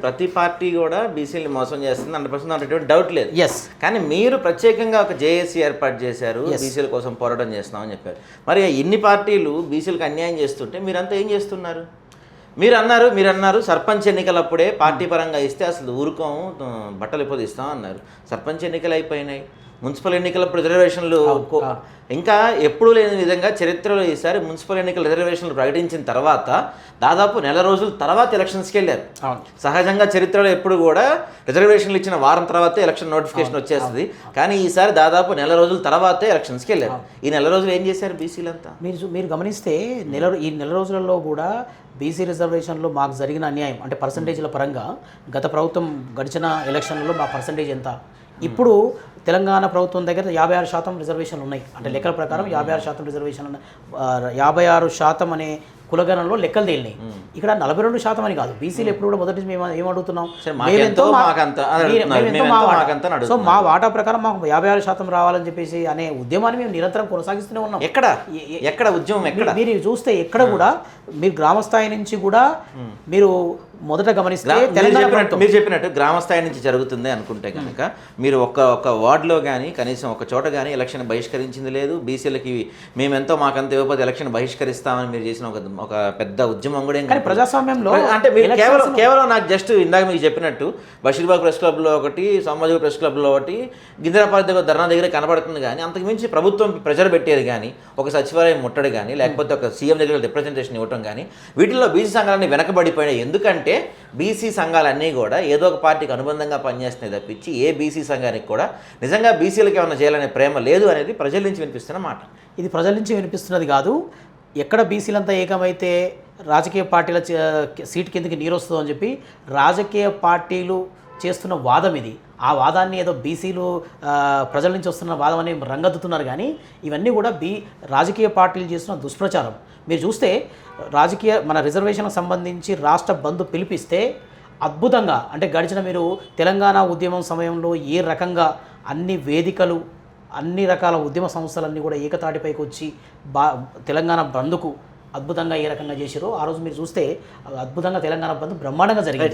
ప్రతి పార్టీ కూడా బీసీలు మోసం చేస్తుంది 100% అనేటువంటి డౌట్ లేదు. ఎస్. కానీ మీరు ప్రత్యేకంగా ఒక జేఏసీ ఏర్పాటు చేశారు, బీసీల కోసం పోరాటం చేస్తున్నామని చెప్పారు. మరి ఇన్ని పార్టీలు బీసీలకు అన్యాయం చేస్తుంటే మీరంతా ఏం చేస్తున్నారు? మీరు అన్నారు సర్పంచ్ ఎన్నికలప్పుడే పార్టీ పరంగా ఇస్తే అసలు ఊరుకోము, బట్టలు ఎప్పుడు ఇస్తాం అన్నారు. సర్పంచ్ ఎన్నికలు అయిపోయినాయి, మున్సిపల్ ఎన్నికలప్పుడు రిజర్వేషన్లు ఇంకా ఎప్పుడూ లేని విధంగా చరిత్రలో ఈసారి మున్సిపల్ ఎన్నికల రిజర్వేషన్లు ప్రకటించిన తర్వాత దాదాపు నెల రోజుల తర్వాత ఎలక్షన్స్కి వెళ్ళారు. సహజంగా చరిత్రలో ఎప్పుడు కూడా రిజర్వేషన్లు ఇచ్చిన వారం తర్వాతే ఎలక్షన్ నోటిఫికేషన్ వచ్చేస్తుంది. కానీ ఈసారి దాదాపు నెల రోజుల తర్వాతే ఎలక్షన్స్కి వెళ్ళారు. ఈ నెల రోజులు ఏం చేశారు బీసీలంతా? మీరు గమనిస్తే ఈ నెల రోజులలో కూడా బీసీ రిజర్వేషన్లో మాకు జరిగిన అన్యాయం అంటే పర్సంటేజ్ల పరంగా గత ప్రభుత్వం గడిచిన ఎలక్షన్లలో మా పర్సంటేజ్ ఎంత, ఇప్పుడు తెలంగాణ ప్రభుత్వం దగ్గర 56% రిజర్వేషన్లు ఉన్నాయి. అంటే లెక్కల ప్రకారం 56% రిజర్వేషన్ 56% అనే కులగణంలో లెక్కలు తేలినాయి. ఇక్కడ 42% అని కాదు. బీసీలు ఎప్పుడు కూడా మొదటి మేము ఏమడుగుతున్నాం, సో మా వాటా ప్రకారం మాకు 56% రావాలని చెప్పేసి అనే ఉద్యమాన్ని మేము నిరంతరం కొనసాగిస్తూనే ఉన్నాం. ఎక్కడ ఉద్యమం ఎక్కడ మీరు చూస్తే ఎక్కడ కూడా మీరు గ్రామ స్థాయి నుంచి కూడా మీరు మొదట గమనిస్తే మీరు చెప్పినట్టు గ్రామ స్థాయి నుంచి జరుగుతుంది అనుకుంటే కనుక మీరు ఒక వార్డులో కానీ కనీసం ఒక చోట కానీ ఎలక్షన్ బహిష్కరించింది లేదు. బీసీలకి మేమెంతో మాకంత ఇవ్వకపోతే ఎలక్షన్ బహిష్కరిస్తామని మీరు చేసిన ఒక పెద్ద ఉద్యమం కూడా కానీ ప్రజాస్వామ్యంలో అంటే మీరు కేవలం నాకు జస్ట్ ఇందాక మీకు చెప్పినట్టు బషీర్బాగ్ ప్రెస్ క్లబ్లో ఒకటి, సోమాజిగూడ ప్రెస్ క్లబ్లో ఒకటి, గింజరాపాలెం దగ్గర ధర్నా దగ్గర కనబడుతుంది. కానీ అంతకుమించి ప్రభుత్వం ప్రెజర్ పెట్టేది కానీ, ఒక సచివాలయం ముట్టడి కానీ, లేకపోతే ఒక సీఎం దగ్గర రిప్రజెంటేషన్ ఇవ్వటం కానీ, వీటిల్లో బీసీ సంఘాలన్నీ వెనకబడిపోయాయి. ఎందుకంటే బీసీ సంఘాలన్నీ కూడా ఏదో ఒక పార్టీకి అనుబంధంగా పనిచేస్తున్నాయి తప్పించి ఏ బీసీ సంఘానికి కూడా నిజంగా బీసీలకు ఏమైనా చేయాలనే ప్రేమ లేదు అనేది ప్రజల నుంచి వినిపిస్తున్న మాట. ఇది ప్రజల నుంచి వినిపిస్తున్నది కాదు. ఎక్కడ బీసీలంతా ఏకమైతే రాజకీయ పార్టీల సీటు కిందకి నీరు వస్తుందో అని చెప్పి రాజకీయ పార్టీలు చేస్తున్న వాదం ఇది. ఆ వాదాన్ని ఏదో బీసీలు ప్రజల నుంచి వస్తున్న వాదం అని రంగద్దుతున్నారు. కానీ ఇవన్నీ కూడా రాజకీయ పార్టీలు చేస్తున్న దుష్ప్రచారం. మీరు చూస్తే మన రిజర్వేషన్లకు సంబంధించి రాష్ట్ర బంద్ పిలిపిస్తే అద్భుతంగా అంటే గడిచిన మీరు తెలంగాణ ఉద్యమం సమయంలో ఏ రకంగా అన్ని వేదికలు అన్ని రకాల ఉద్యమ సంస్థలన్నీ కూడా ఏకతాటిపైకి వచ్చి తెలంగాణ బంద్కు అద్భుతంగా ఏ రకంగా చేశారో ఆ రోజు మీరు చూస్తే అద్భుతంగా తెలంగాణ బంద్ బ్రహ్మాండంగా జరిగింది.